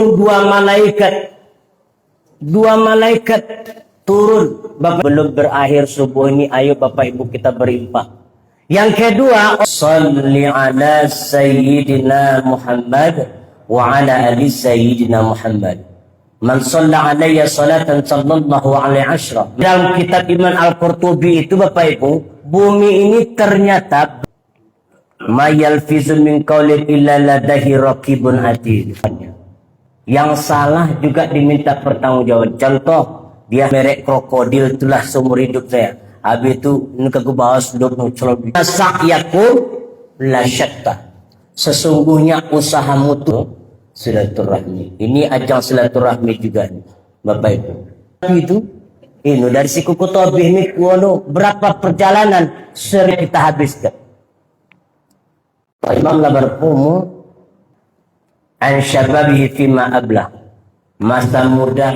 turun dua malaikat turun. Bapak, belum berakhir subuh ini, ayo Bapak Ibu kita berinfak. Yang kedua, shalli ala sayyidina Muhammad wa ala ali sayyidina Muhammad. Man shalla alayya salatan sallallahu alaihi asyra. Dalam kitab Iman Al-Qurtubi itu Bapak Ibu, bumi ini ternyata ma yalfizu min qawlin illa ladahi raqibun atid. Yang salah juga diminta pertanggungjawaban. Contoh, dia merek krokodil, itulah seumur hidup saya. Habis itu ini ke bawah sudah mencolok. Sa'yakum la syatta. Sesungguhnya usahamu tuh silaturahmi. Ini ajang silaturahmi juga nih, Bapak Ibu. Itu ini dari si Kuku Tobih ini berapa perjalanan sering kita habiskan. Pak Imam la berpumu an syababihi fima ablah. Masa muda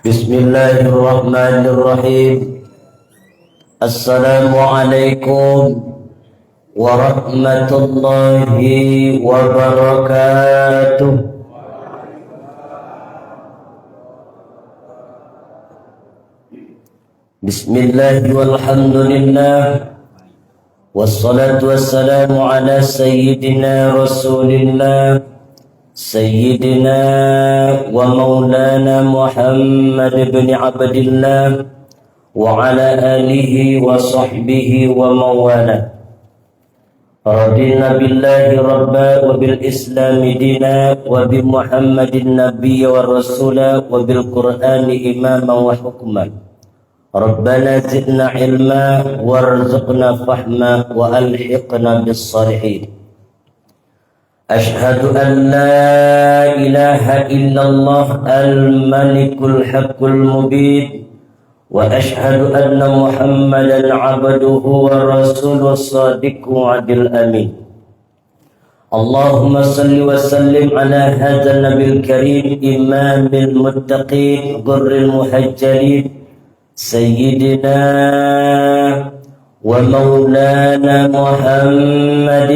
Bismillahirrahmanirrahim. Assalamualaikum warahmatullahi wabarakatuh. Bismillah walhamdulillah wassalatu wassalamu ala sayyidina rasulillah Sayyidina wa maulana Muhammad bin Abdillah wa ala alihi wa sahbihi wa mawala. Radina billahi rabba wa bil islami dina wa bi Muhammadin nabiyya wa rasula wa bil qur'ani imama wa hukma. Rabbana zidna ilma warzuqna fahma wa alhiqna bis salihin. أشهد أن لا إله إلا الله الملك الحق المبين وأشهد أن محمدا عبده ورسوله الصادق وعد الأمين. اللهم صل وسلم على هذا النبي الكريم إمام المتقين غر المحجلين سيدنا ومولانا محمد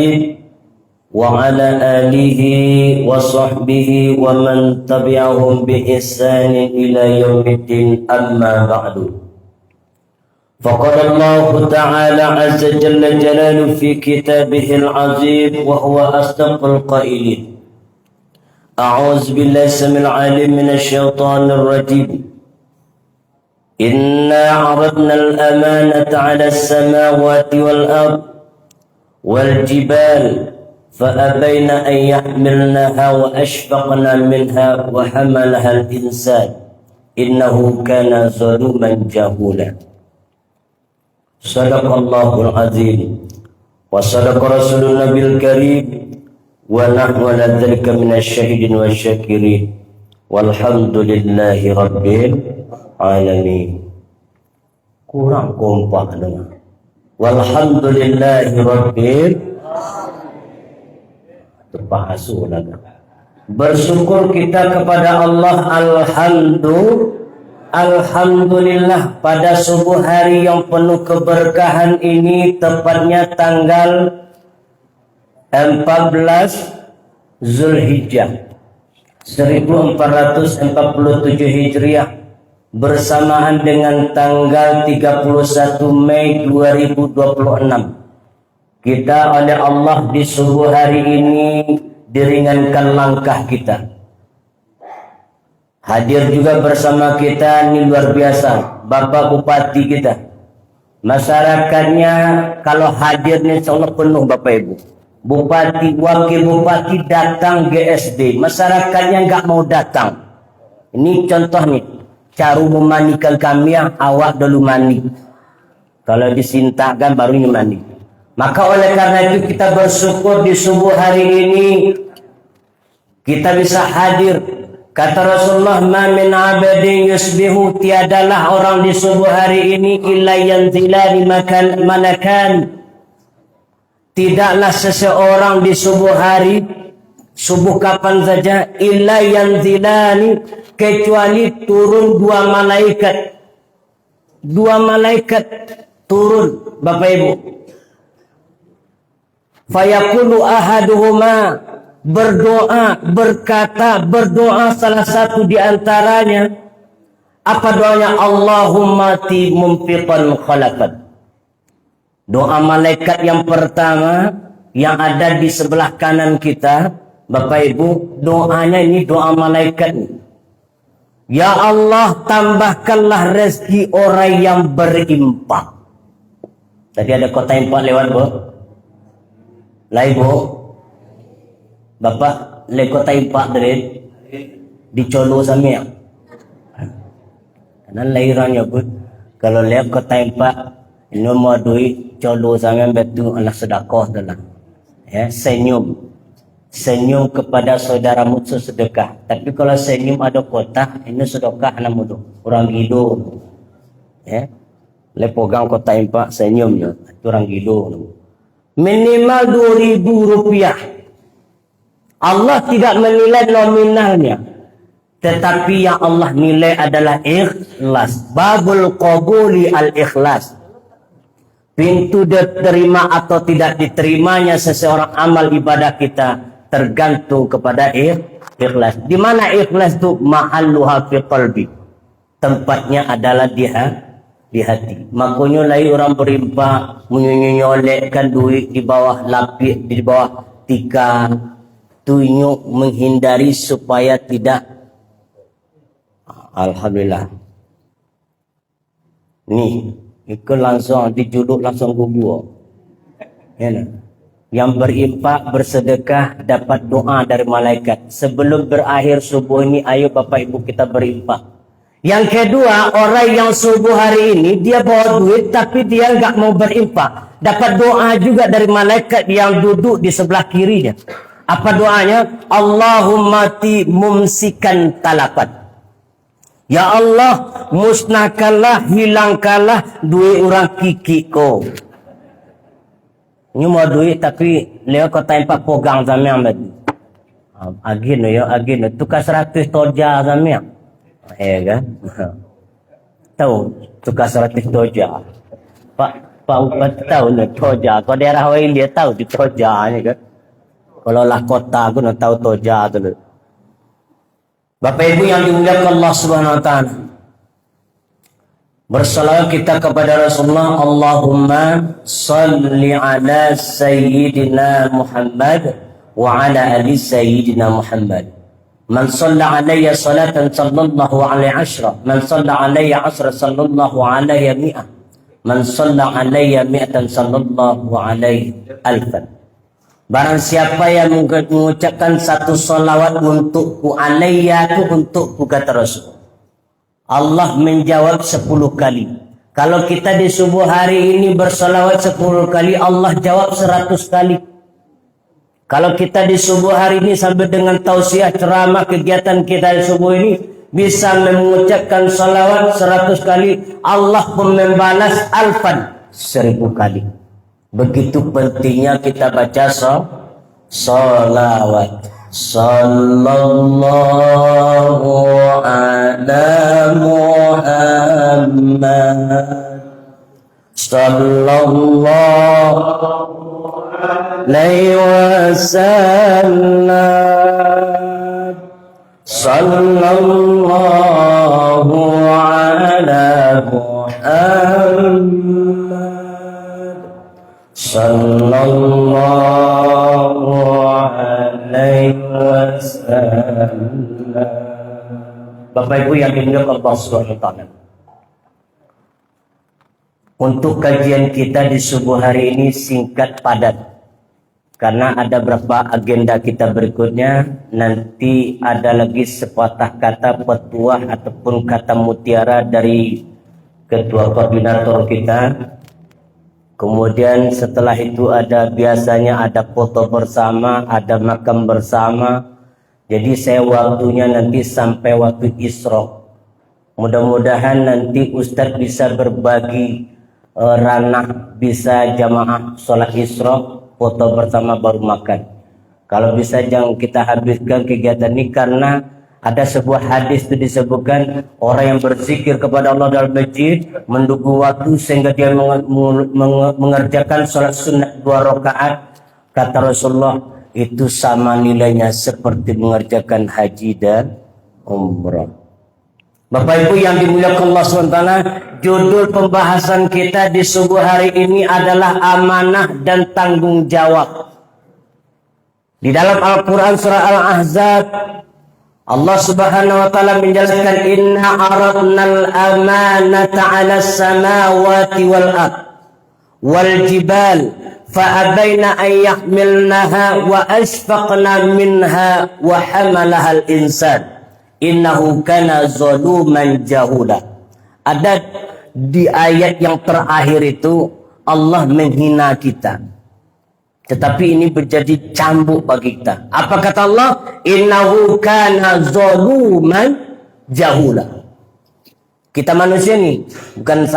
وعلى آله وصحبه ومن تبعهم بإحسان إلى يوم الدين أما بعد فقال الله تعالى عز جل جلاله في كتابه العظيم وهو أصدق القائلين أعوذ بالله السميع العليم من الشيطان الرجيم إنا عرضنا الأمانة على السماوات والأرض والجبال فأبين أن يحملنها وأشفقن منها وحملها الإنسان إنه كان ظلوما جهولا. صدق الله العظيم وصدق رسول النبي الكريم ونحن على ذلك من الشهيدين والشاكرين والحمد لله رب العالمين. Kurang kompak dengan walhamdulillahi rabbil bersyukur kita kepada Allah. Alhamdulillah pada subuh hari yang penuh keberkahan ini, tepatnya tanggal 14 Zulhijjah 1447 Hijriah bersamaan dengan tanggal 31 Mei 2026. Kita oleh Allah di subuh hari ini diringankan langkah kita. Hadir juga bersama kita ini luar biasa Bapak Bupati kita, Masyarakatnya kalau hadir ni insyaallah penuh Bapak Ibu. Bupati, wakil bupati datang GSD, masyarakatnya enggak mau datang. Ini contoh nih, cara memandikan kami yang awak dulu mandi. Kalau disintakan baru mandi. Maka oleh karena itu kita bersyukur di subuh hari ini kita bisa hadir. Kata Rasulullah, "Ma min 'abdin yusbihu", tiadalah orang di subuh hari ini illa yanzilani malakan. Tidaklah seseorang di subuh hari, subuh kapan saja, illa yanzilani, kecuali turun dua malaikat. Dua malaikat turun, Bapak Ibu. Fayaqulu ahaduhuma, berdoa salah satu di antaranya. Apa doanya? Allahumma ti mumfiqan khalaqat. Doa malaikat yang pertama yang ada di sebelah kanan kita, Bapak Ibu, doanya ini doa malaikat. Ya Allah, tambahkanlah rezeki orang yang berimpak. Tadi ada kota impak lewat, Bu. Lah Ibu, Bapak lekota impak dari di Colo samia. Karena lahirannya Bu, kalau lihat kota impak ini mau duit Colo samia betul anak sedekah adalah. Ya, senyum kepada saudaramu itu sedekah. Tapi kalau senyum ada kota, ini sedekah anak muda. Orang hidup. Ya. Lepogang kota impak senyumnya, itu orang hidup. Minimal Rp2.000. Allah tidak menilai nominalnya, tetapi yang Allah nilai adalah ikhlas. Babul qabuli al-ikhlas. Pintu diterima atau tidak diterimanya seseorang amal ibadah kita tergantung kepada ikhlas. Di mana ikhlas itu? Mahalluha fi qalbi. Tempatnya adalah di hati. Makanya lagi orang berimpak menyolekkan duit di bawah lapis, di bawah tikar, tunjuk menghindari supaya tidak. Alhamdulillah. Nih, ikut langsung dijuluk langsung gugur. Ya, yang berimpak bersedekah dapat doa dari malaikat. Sebelum berakhir subuh ini, ayo Bapak Ibu kita berimpak. Yang kedua, orang yang subuh hari ini dia bawa duit tapi dia nggak mau berimpak, dapat doa juga dari malaikat yang duduk di sebelah kirinya. Apa doanya? Allahumma ti mumsikan talafat. Ya Allah, musnahkanlah, hilangkanlah duit orang kiki ko. Ini mau duit tapi lewat kota empat pogang sampai amat. Agin ya, agin. Tukar 100 toja sampai. Kan? Tahu tukar 100 toja. Pak Upat tahu nih toja. Kalau daerah lain dia tahu di toja ni kan. Kalau lah kota aku nak tahu toja tu. Bapak Ibu yang dimuliakan Allah Subhanahu Wa Taala. Bersalawat kita kepada Rasulullah. Allahumma salli ala Sayyidina Muhammad wa ala ali Sayyidina Muhammad. Man salla alayya salatan sallallahu alaihi ashra. Man salla alayya ashra sallallahu alaihi mi'ah. Man salla alayya mi'atan sallallahu alaihi alfan. Barang siapa yang mengucapkan satu salawat untukku, alayya itu untukku, kata Rasul, Allah menjawab 10 kali. Kalau kita di subuh hari ini bersalawat 10 kali, Allah jawab 100 kali. Kalau kita di subuh hari ini sambil dengan tausiah ceramah kegiatan kita di subuh ini bisa mengucapkan salawat 100 kali, Allah pun membalas alfan 1000 kali. Begitu pentingnya kita baca salawat. Sallallahu ala Muhammad. Sallallahu alaihi wasallam. Sallallahu ala Muhammad. Sallallahu alaihi wasallam. Bapak Ibu yang dimuliakan Allah Subhanahu wa taala. Untuk kajian kita di subuh hari ini singkat padat. Karena ada beberapa agenda kita berikutnya. Nanti ada lagi sepatah kata petuah ataupun kata mutiara dari ketua koordinator kita. Kemudian setelah itu biasanya ada foto bersama, ada makan bersama. Jadi saya waktunya nanti sampai waktu Isra. Mudah-mudahan nanti Ustadz bisa berbagi ranah, bisa jamaah sholat Isra, foto bersama baru makan. Kalau bisa jangan kita habiskan kegiatan ini, karena ada sebuah hadis itu disebutkan orang yang berzikir kepada Allah dalam masjid mendukung waktu sehingga dia mengerjakan sholat sunat 2 rakaat, kata Rasulullah itu sama nilainya seperti mengerjakan haji dan umrah. Bapak Ibu yang dimuliakan Allah SWT, judul pembahasan kita di subuh hari ini adalah amanah dan tanggung jawab. Di dalam Al-Quran surah Al-Ahzab, Allah Subhanahu wa taala menjelaskan, inna aradnal amanata 'alas samawati wal ard wal jibal fa abaina an yahmilnaha wa asfaqna minha wa hamalaha al insan innahu kana zaluman jahula. Ada di ayat yang terakhir itu Allah menghina kita, tetapi ini menjadi cambuk bagi kita. Apa kata Allah? Innahu kana zaluman jahula. Kita manusia nih, bukan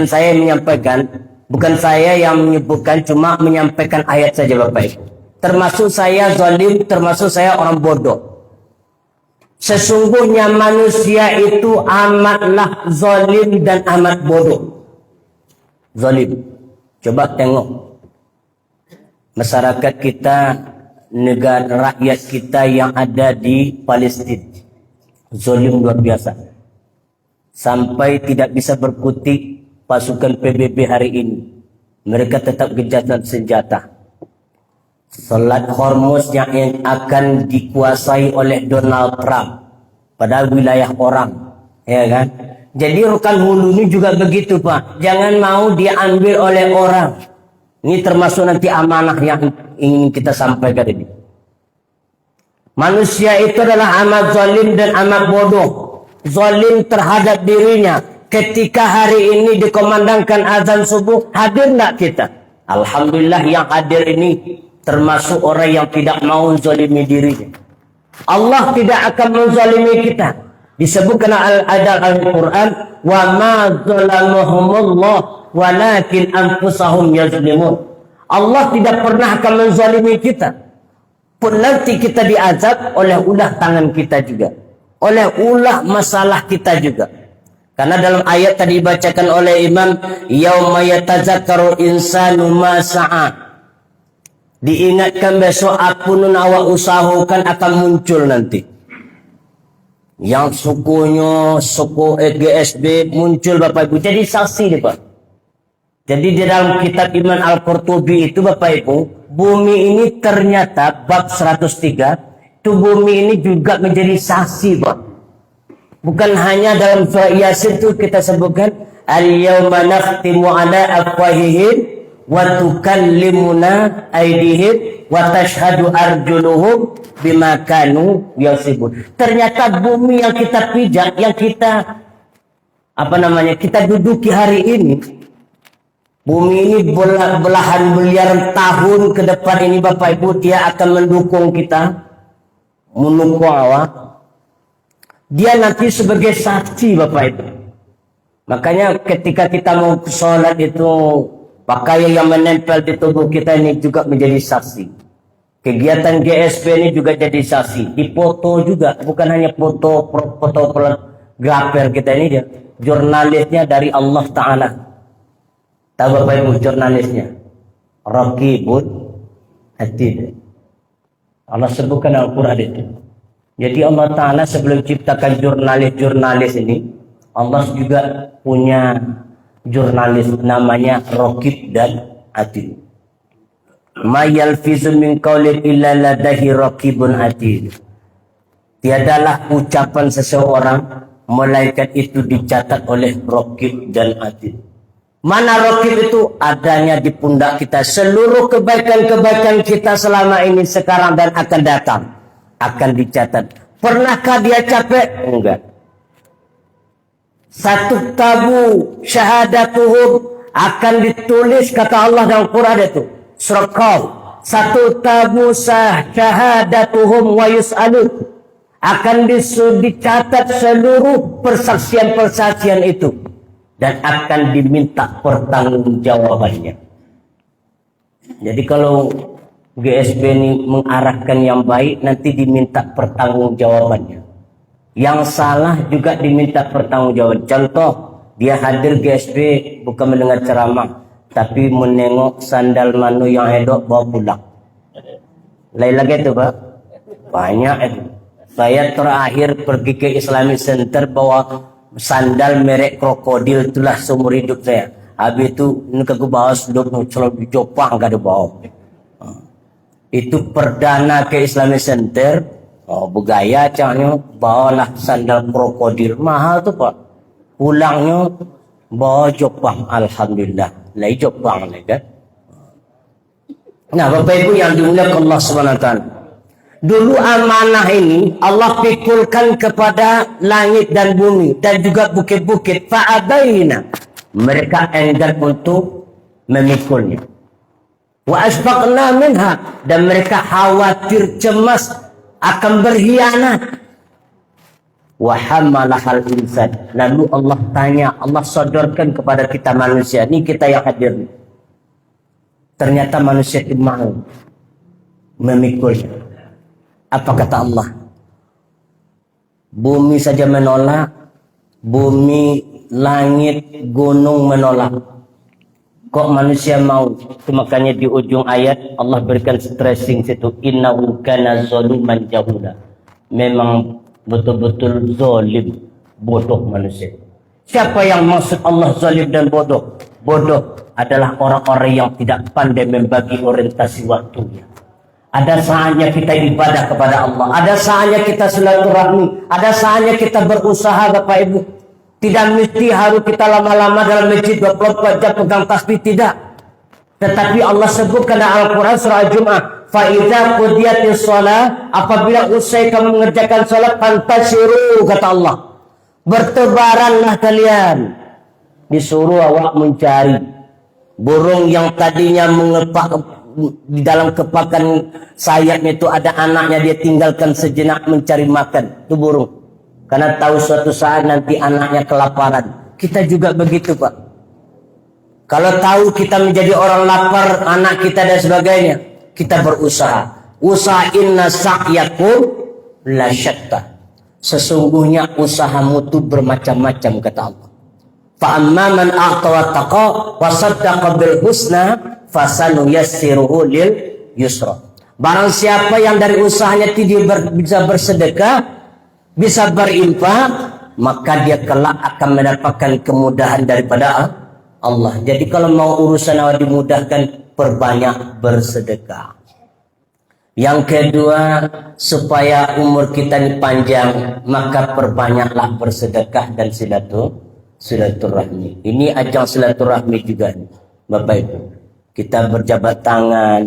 saya menyampaikan, bukan saya yang menyebutkan, cuma menyampaikan ayat saja Bapak Ibu. Termasuk saya zalim, termasuk saya orang bodoh. Sesungguhnya manusia itu amatlah zalim dan amat bodoh. Zalim. Coba tengok masyarakat kita, negara rakyat kita yang ada di Palestina. Zalim luar biasa. Sampai tidak bisa berkutik pasukan PBB hari ini. Mereka tetap gencatan senjata. Selat Hormuz yang akan dikuasai oleh Donald Trump, padahal wilayah orang, ya kan? Jadi Rokan Hulu ini juga begitu Pak, jangan mau diambil oleh orang. Ini termasuk nanti amanah yang ingin kita sampaikan ini. Manusia itu adalah amat zalim dan amat bodoh. Zalim terhadap dirinya. Ketika hari ini dikomandangkan azan subuh, hadir enggak kita? Alhamdulillah yang hadir ini termasuk orang yang tidak mau zalimi dirinya. Allah tidak akan menzalimi kita. Disebutkan Al-Quran, wa ma zalamuhumullah walakin anfusahum yazlimun. Allah tidak pernah akan menzalimi kita. Pun nanti kita diazab oleh ulah tangan kita juga, oleh ulah masalah kita juga. Karena dalam ayat tadi dibacakan oleh Imam, yauma yatazakkaru insanu ma sa'a. Diingatkan besok apa nun awak usahakan akan muncul nanti. Yang suku GSB muncul Bapak Ibu. Jadi saksi nih Pak. Jadi di dalam kitab Iman Al-Qurtubi itu Bapak Ibu, bumi ini ternyata bab 103, itu bumi ini juga menjadi saksi Pak. Bukan hanya dalam surah Yasin itu kita sebutkan, al-yawma nakhtimu ala afwahihim wa tukallimuna aydihim wa tashhadu arjuluhum bima kanu yaksibun. Ternyata bumi yang kita pijak, yang kita kita duduki hari ini, bumi ini belahan miliaran tahun ke depan ini Bapak Ibu, dia akan mendukung kita, menukung awak. Dia nanti sebagai saksi Bapak Ibu. Makanya ketika kita mau sholat itu, pakaian yang menempel di tubuh kita ini juga menjadi saksi. Kegiatan GSP ini juga jadi saksi. Di foto juga, bukan hanya foto fotografer kita ini, dia jurnalisnya dari Allah Ta'ala. Tahu Bapak Ibu jurnalisnya? Raqibun Atid. Allah sebutkan Al-Quran itu. Jadi Allah Ta'ala sebelum ciptakan jurnalis ini, Allah juga punya jurnalis namanya Raqib dan Atid. Ma yalfizu min qaulin illa ladaihi raqibun atid. Tiadalah ucapan seseorang melainkan itu dicatat oleh Raqib dan Atid. Mana raqib itu? Adanya di pundak kita. Seluruh kebaikan-kebaikan kita selama ini, sekarang dan akan datang, akan dicatat. Pernahkah dia capek? Enggak. Satu tabu syahadatuhum, akan ditulis, kata Allah dalam Quran itu surah Qaf, satu tabu syahadatuhum wa yus'alun, akan dicatat seluruh persaksian-persaksian itu dan akan diminta pertanggungjawabannya. Jadi kalau GSB ini mengarahkan yang baik, nanti diminta pertanggungjawabannya. Yang salah juga diminta pertanggungjawaban. Contoh, dia hadir GSB bukan mendengar ceramah, tapi menengok sandal manu yang edok bawa pulang. Lain lagi itu, Pak. Banyak itu. Saya terakhir pergi ke Islamic Center bawa sandal merek krokodil, itulah seumur hidup saya. Habis itu ini ke bawah sudah muncul di Jepang, gak ada bawa. Itu perdana ke Islamic Center. Bergaya caknya, bawalah sandal krokodil, mahal tuh Pak. Pulangnya bawa Jepang, alhamdulillah. Lai Jepang lagi kan. Nah, Bapak Ibu yang dimuliakan Allah SWT, dulu amanah ini Allah pikulkan kepada langit dan bumi dan juga bukit-bukit. Fa'abaina, mereka enggan untuk memikulnya. Wa asbaqna minha, dan mereka khawatir, cemas akan berkhianat. Wa hamalahal insan, lalu Allah tanya, Allah sodorkan kepada kita manusia, ini kita yang hadir. Ternyata manusia itu mau memikulnya. Apa kata Allah? Bumi saja menolak, bumi, langit, gunung menolak. Kok manusia mau? Itu makanya di ujung ayat Allah berikan stressing situ, innahu kana zaluman jahula. Memang betul-betul zalim, bodoh manusia. Siapa yang maksud Allah zalim dan bodoh? Bodoh adalah orang-orang yang tidak pandai membagi orientasi waktunya. Ada saatnya kita ibadah kepada Allah, ada saatnya kita silaturahmi, ada saatnya kita berusaha, Bapak Ibu. Tidak mesti harus kita lama-lama dalam masjid 24 jam pegang tasbih, tidak. Tetapi Allah sebutkan dalam Al-Quran surah Jum'ah, fa'idha qudiyatis shalah, apabila usai kamu mengerjakan salat, fantashiru, kata Allah, bertebaranlah kalian. Disuruh awak mencari burung yang tadinya mengepak di dalam kepakan sayapnya itu ada anaknya, dia tinggalkan sejenak mencari makan. Itu burung, karena tahu suatu saat nanti anaknya kelaparan. Kita juga begitu, Pak. Kalau tahu kita menjadi orang lapar, anak kita dan sebagainya, kita berusaha. Usahainna sa'yakum la syatta. Sesungguhnya usahamu itu bermacam-macam, kata Allah. Fa'amma man a'ta wa taqa wa saddaqa bil husna fasanuyassiruhu lil yusra. Barang siapa yang dari usahanya bisa bersedekah, bisa berinfak, maka dia kelak akan mendapatkan kemudahan daripada Allah. Jadi kalau mau urusan awak dimudahkan, perbanyak bersedekah. Yang kedua, supaya umur kita ini panjang, maka perbanyaklah bersedekah dan silaturahmi. Ini ajang silaturahmi juga nih, Bapak Ibu. Kita berjabat tangan.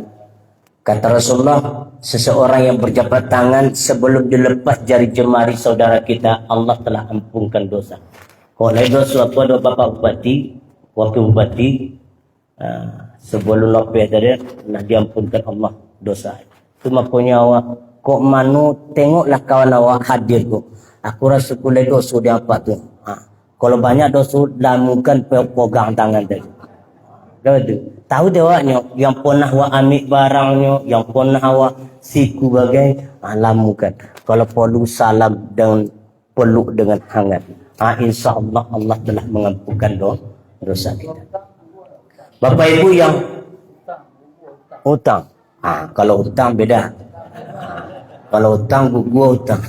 Kata Rasulullah, seseorang yang berjabat tangan sebelum dilepas jari jemari saudara kita, Allah telah ampunkan dosa. Kalau dosa apa ada Bapak Bupati, Wakil Bupati, sebelum lepas dari nah diampunkan Allah dosa. Itu makanya awak kok manu tengoklah kawan awak hadir kok. Aku rasa kulai dosa dia apa tu. Kalau banyak dosa lamukan pegang tangan tadi. Tahu dia awaknya yang pernah awak ambil barangnya, yang pernah awak siku bagai lamukan. Kalau perlu salam dan peluk dengan hangat. InsyaAllah Allah telah mengampunkan dosa kita. Bapak Ibu yang hutang, kalau hutang beda. Kalau hutang gua hutang.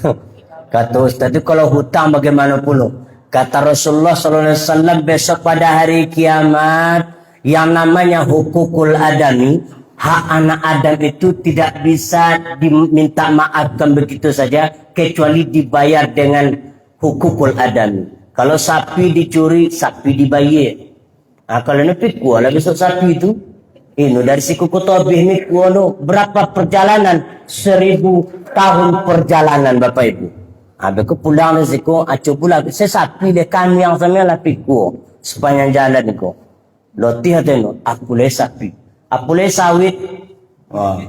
Kata Ustaz itu kalau hutang bagaimana pula? Kata Rasulullah SAW, besok pada hari kiamat yang namanya hukukul adami, hak anak Adam itu tidak bisa diminta maafkan begitu saja kecuali dibayar dengan hukukul adami. Kalau sapi dicuri, sapi dibayar. Kalau ni pikul lah besok sapi itu. Ini dari si kuku tobih ni kuano berapa perjalanan? 1000 tahun perjalanan Bapak Ibu. Habis pulang dari siku, acu pula saya sapi dia kami yang sama lah pikul sepanjang jalan ni ko. Lotih hati aku le sapi. Aku le sawit. Oh.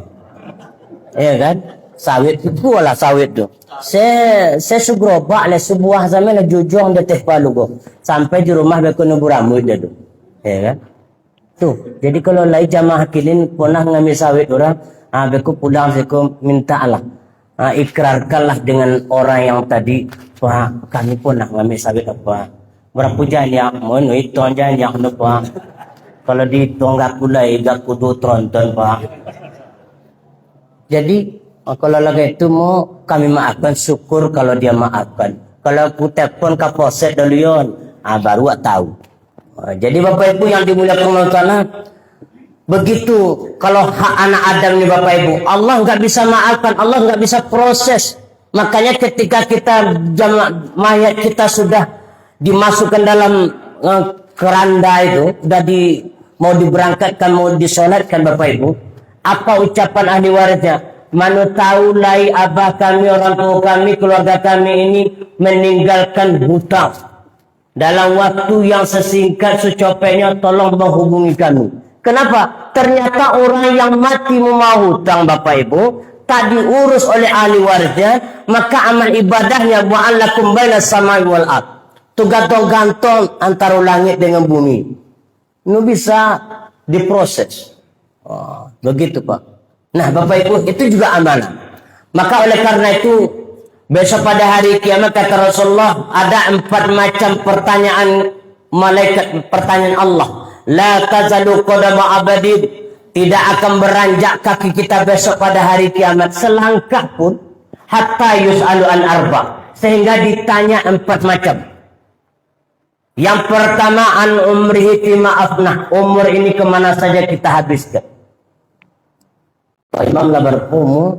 Ya kan? Sawit itu lah sawit tu. Saya sugrobak le sebuah zaman le jujung de teh palu ko. Sampai di rumah be kono buramut dia tu. Ya kan? Tuh. Jadi kalau lai jamaah kilin pernah ngambil sawit orang, beku pulang seku minta Allah. Ikrarkanlah dengan orang yang tadi, Pak, kami pernah ngambil sawit apa. Berapa jangan mohon itu jangan yang Pak. Kalau di tonggak kulai gak kudu tronton Pak. Jadi kalau lagi itu mau kami maafkan, syukur kalau dia maafkan. Kalau aku telepon ke polsek dulu yon, baru tahu. Jadi Bapak Ibu yang dimuliakan Allah Ta'ala, begitu kalau hak anak Adam ni Bapak Ibu, Allah nggak bisa maafkan, Allah nggak bisa proses. Makanya ketika kita mayat kita sudah dimasukkan dalam keranda itu, sudah mau diberangkatkan, mau disolatkan Bapak Ibu, apa ucapan ahli warisnya? Manu tahu lai abah kami, orang tua kami, keluarga kami ini meninggalkan hutang. Dalam waktu yang sesingkat secopeknya tolong menghubungi kami. Kenapa? Ternyata orang yang mati memau hutang Bapak Ibu tak diurus oleh ahli warisnya, maka amal ibadahnya wa'alakum bainas samai wal ard. Itu gantung-gantung antara langit dengan bumi. Ini bisa diproses. Begitu Pak. Nah Bapak Ibu itu juga amanah. Maka oleh karena itu besok pada hari kiamat kata Rasulullah ada 4 macam pertanyaan malaikat, pertanyaan Allah. La tazalu qadama abadin, tidak akan beranjak kaki kita besok pada hari kiamat selangkah pun hatta yus'alu an arba, sehingga ditanya 4 macam. Yang pertama an umrihi fima afnah, umur ini kemana saja kita habiskan. Pak Imam lah berumur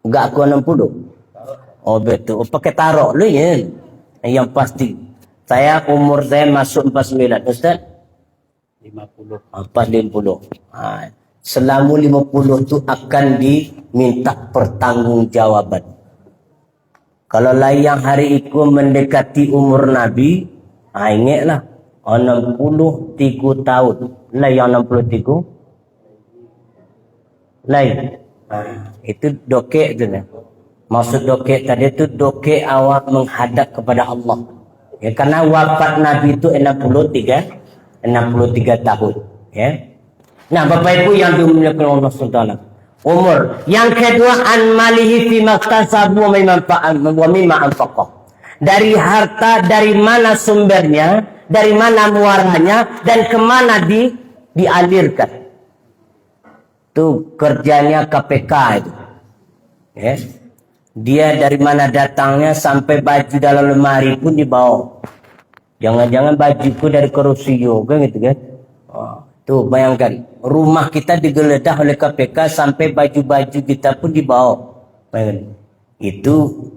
enggak aku 60. Oh betul. Pakai taruh lu ya. Yang pasti. Saya umur saya masuk 49. Ustaz? 50. 50. Selama 50 itu akan diminta pertanggungjawaban. Kalau lah yang hari itu mendekati umur Nabi, ingatlah 63 tahun. Lah yang 63. Lain. Itu dokek tu lah. Maksud dokek tadi itu dokek awak menghadap kepada Allah. Ya, karena wafat Nabi itu 63 tahun. Ya. Nah Bapak Ibu yang dimuliakan Allah SWT. Umur. Yang kedua an malihi fi maktasabu wa mimma anfaqah. Dari harta, dari mana sumbernya, dari mana muaranya, dan kemana dialirkan. Itu kerjanya KPK itu. Ya. Dia dari mana datangnya sampai baju dalam lemari pun dibawa. Jangan-jangan bajuku dari korupsi juga gitu kan. Tuh bayangkan, rumah kita digeledah oleh KPK sampai baju-baju kita pun dibawa. Bayangkan. Itu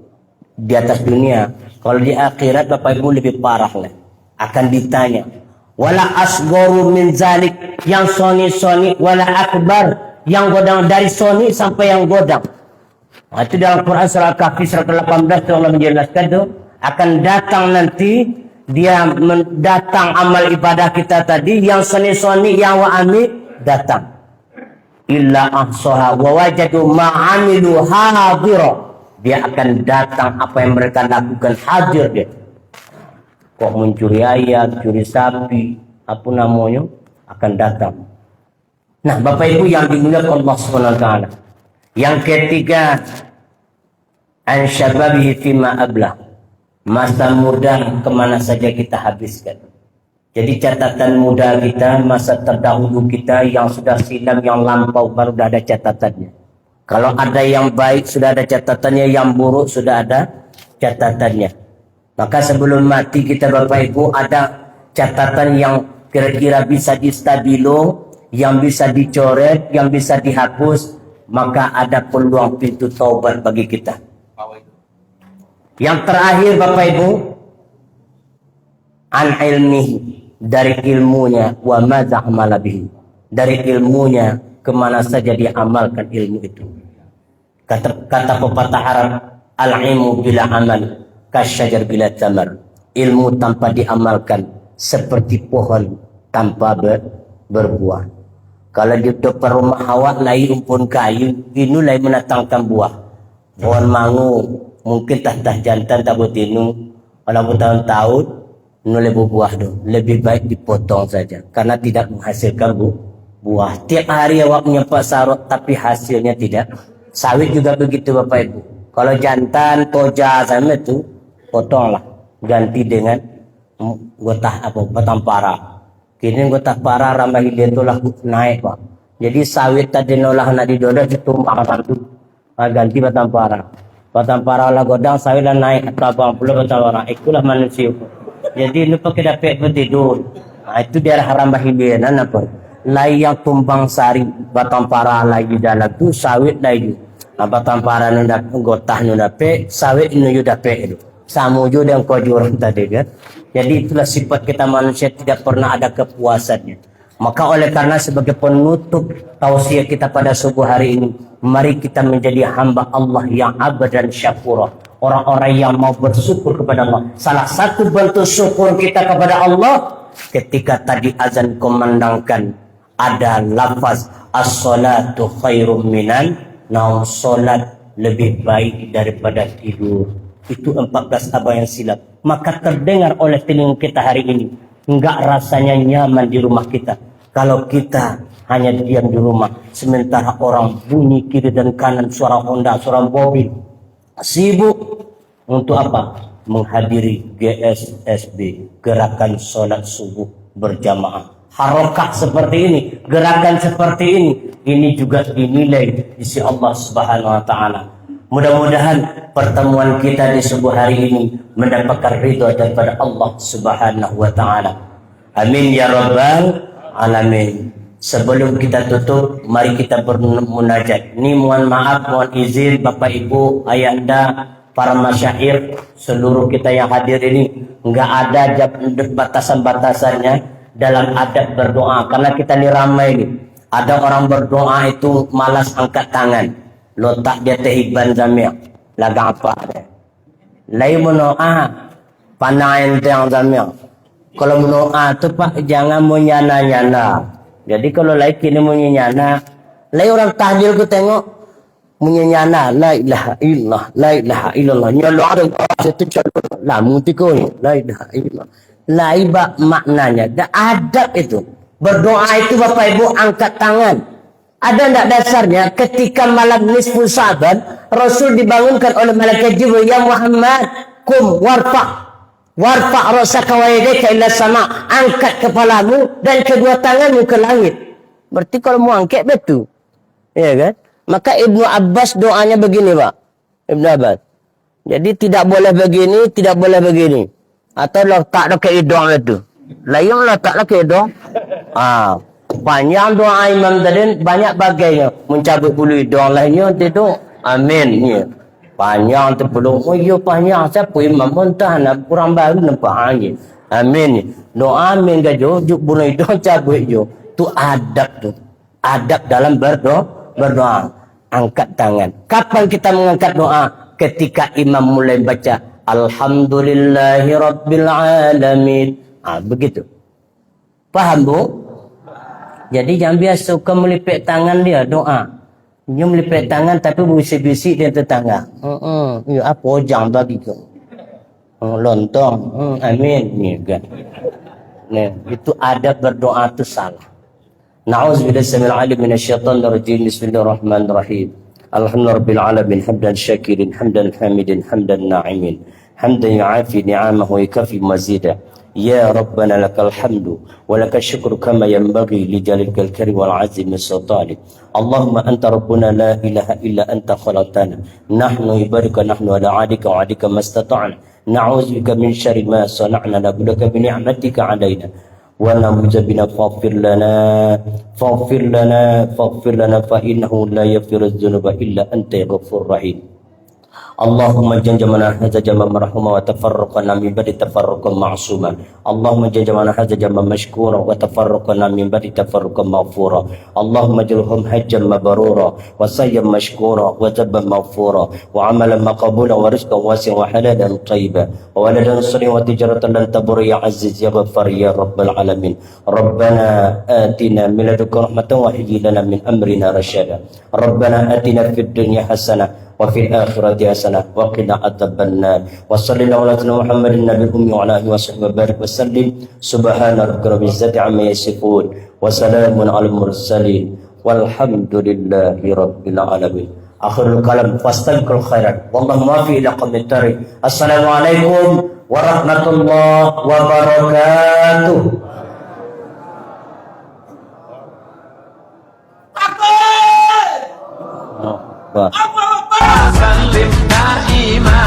di atas dunia. Kalau di akhirat Bapak Ibu lebih parah lah. Akan ditanya. Wala asgoru min zalik, yang soni-soni, wala akbar, yang godang dari soni sampai yang godang. Itu dalam Quran surah Al-Kahfi surah 18 Allah menjelaskan itu akan datang nanti dia datang amal ibadah kita tadi yang soni-soni yang wa'ami datang. Illa ahsaha wa wajadu ma'amilu hadira. Dia akan datang apa yang mereka lakukan hadir dia. Kok mencuri ayam, curi sapi, apa namanya, akan datang. Nah, Bapak Ibu yang dimuliakan Allah SWT. Yang ketiga, an syababihi fima ablah. Masa muda kemana saja kita habiskan. Jadi catatan muda kita, masa terdahulu kita yang sudah silam, yang lampau, baru sudah ada catatannya. Kalau ada yang baik, sudah ada catatannya. Yang buruk, sudah ada catatannya. Maka sebelum mati kita Bapak Ibu ada catatan yang kira-kira bisa distabilo, yang bisa dicoret, yang bisa dihapus. Maka ada peluang pintu taubat bagi kita. Yang terakhir Bapak Ibu, an ilmihi, dari ilmunya, wa madza amala bihi, dari ilmunya kemana saja dia amalkan ilmu itu. Kata pepatah Arab, al-ilmu bila amal kasyajar bila tamar. Ilmu tanpa diamalkan seperti pohon tanpa berbuah. Kalau di depan rumah awak lai umpun kayu, ini lai menatangkan buah. Pohon mangu mungkin tah jantan tak butinu, kalau bertahun-tahun nulai berbuah tu. Lebih baik dipotong saja karena tidak menghasilkan buah. Tiap hari awak menyempat sarot tapi hasilnya tidak. Sawit juga begitu Bapak Ibu. Kalau jantan toja sama itu potonglah, ganti dengan gotah apa batang para. Kini gotah para ramah dia itulah naik Pak. Jadi sawit tadi nolah nak didoda ditumbak satu, ganti batang para. Batang para lah godang sawit lah naik atau 80 batang para. Itulah manusia. Jadi lu pakai dapat bertidur. Itu dia haram bahibianan apa? Lai yang tumbang sari batang para lagi dalam tu sawit lagi. Batang para nu dak gotah nu dapat, sawit nu yu dapat itu. Sama juga dengan kojurang tadi kan. Jadi itulah sifat kita manusia, tidak pernah ada kepuasannya. Maka oleh karena sebagai penutup tausiah kita pada subuh hari ini, mari kita menjadi hamba Allah yang abad dan syakura. Orang-orang yang mau bersyukur kepada Allah. Salah satu bentuk syukur kita kepada Allah ketika tadi azan kumandangkan ada lafaz as-salatu khairum minan naum, solat lebih baik daripada tidur. Itu 14 abad yang silap. Maka terdengar oleh telinga kita hari ini, enggak rasanya nyaman di rumah kita kalau kita hanya diam di rumah, sementara orang bunyi kiri dan kanan, suara Honda, suara mobil, sibuk untuk apa? Menghadiri GSSB, gerakan sholat subuh berjamaah. Harokah seperti ini, gerakan seperti ini juga dinilai di sisi Allah Subhanahu wa taala. Mudah-mudahan pertemuan kita di subuh hari ini mendapatkan ridha daripada Allah Subhanahu wa taala. Amin ya rabbal alamin. Sebelum kita tutup, mari kita bermunajat. Ini mohon maaf, mohon izin Bapak Ibu, ayahanda, para masyaikh, seluruh kita yang hadir ini enggak ada batasan-batasannya dalam adab berdoa, karena kita ini ramai ini. Ada orang berdoa itu malas angkat tangan. Letak dia tehiban zamir. Lagang apa dia? Lai mendoa panain yang zamir. Kalau mendoa tu Pak jangan menyana-nyana. Jadi kalau lai kini menyana, lai orang tahlil ku tengok menyana la ilaha illallah, la ilaha illallah. Nyolok ada satu contoh lah mutiko la ilaha illallah. Laiba maknanya, ada adab itu. Berdoa itu Bapak Ibu angkat tangan. Ada tidak dasarnya ketika malam nisfu Sa'ban Rasul dibangunkan oleh malaikat Jibril, ya Muhammad, kum warfa ra'saka wa yadayka ila sama, angkat kepalamu dan kedua tanganmu ke langit. Berarti kalau mau angkat betul. Ya kan? Maka Ibnu Abbas doanya begini, Pak. Ibnu Abbas. Jadi tidak boleh begini, tidak boleh begini. Atau letak ke hidung itu. Layang letaklah ke hidung. Panjang doa Imam tadi banyak bagainya. Mencabut bulu hidung lainnya itu. Amin. Ya. Panjang tu belum. Oh iya panjang. Siapa Imam muntah nak kurang baru nampak angin. Amin. Doa amin gajo. Juk bulu hidung cabut jo. Tu adab tu. Adab dalam berdoa. Angkat tangan. Kapan kita mengangkat doa? Ketika imam mulai baca Alhamdulillahi Rabbil Alamin. Begitu. Paham Bu? Jadi jangan biasa suka melipet tangan dia doa. Dia melipet tangan tapi berbisik-bisik dia tetangga. Ya apa jangan bagi kau. Lontong. Amin. Ni kan. Nah, itu adab berdoa tu salah. Na'udzubillahi samil alim minasyaitonir rajim. Bismillahirrahmanirrahim. Alhamdulillahirabbil alamin hamdan syakirin hamdan hamidin hamdan na'imin. Hamdan yu'afi ni'amahu wa yakfi mazida. Ya Rabbana lakal hamdu wa lakal syukru kama yanbaghi li jalikal karim wal azim as-sultani. Allahumma anta rabbuna la ilaha illa anta khalaqtana. Nahnu ibaduka nahnu ala 'adika wa 'adika mastata'na. Na'udzubika min syarri ma sana'na nabluka bi ni'matika 'alaina. Wa na'udzu bina faghfir lana fa innahu la yaghfiru dzunuba illa anta ya ghafurur rahim. Allahumma janjamana hadza jamma marhuma wa tafarruqana min ba'di tafarruqan ma'suma. Allahumma janjamana hadza jamma mashkura wa tafarruqana min ba'di tafarruqan maghfura. Allahumma jalhum hajjan mabrura wa sayyam mashkura wa zabban maghfura wa amalan maqbula wa rizqan wasi'an wa halalan tayyiban wa waladan salihan wa tijaratan lan tabur ya aziz ya ghaffar ya rabbal alamin. Rabbana atina min ladunka rahmatan wa hayyi lana min amrina rasyada. Rabbana atina fid dunya hasanah وفي الآخرة حسنة وقنا عذاب النار وصلى الله على سيدنا محمد النبي الأمي وعلى آله وصحبه وبارك وسلم سبحان ربك رب العزة عما يصفون وسلام على المرسلين والحمد لله رب العالمين. آخر الكلام فاستبقوا الخيرات والله ما في إلا قوم التاريخ. السلام عليكم ورحمة الله وبركاته. سلم دائما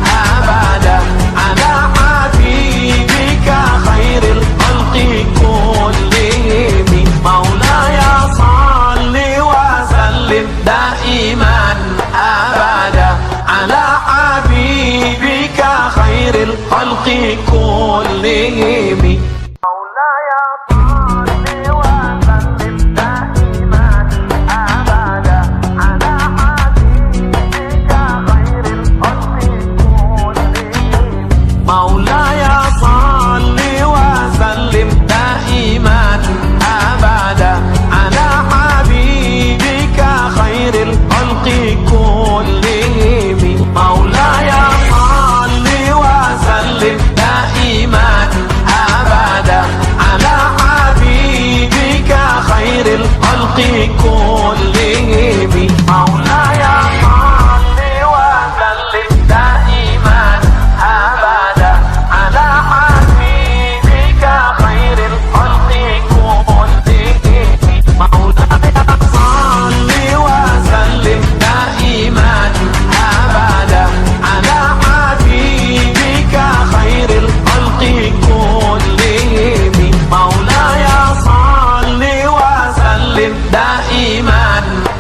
أبدا على حبيبك خير الخلق كلهم مولاي صل وسلم دائما أبدا على حبيبك خير الخلق كلهم مولاي صل وسلم دائما أبدا على مولاي صل وسلم دائما أبدا على حبيبك خير الخلق كلهم مولاي صل وسلم دائما أبدا على حبيبك خير الخلق كلهم مولاي صل وسلم دائما أبدا على حبيبك خير الخلق كلهم مولاي صل وسلم دائما أبدا على حبيبك خير الخلق كلهم مولاي صل وسلم دائما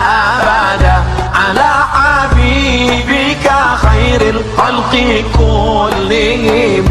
أبدا على حبيبك خير الخلق كلهم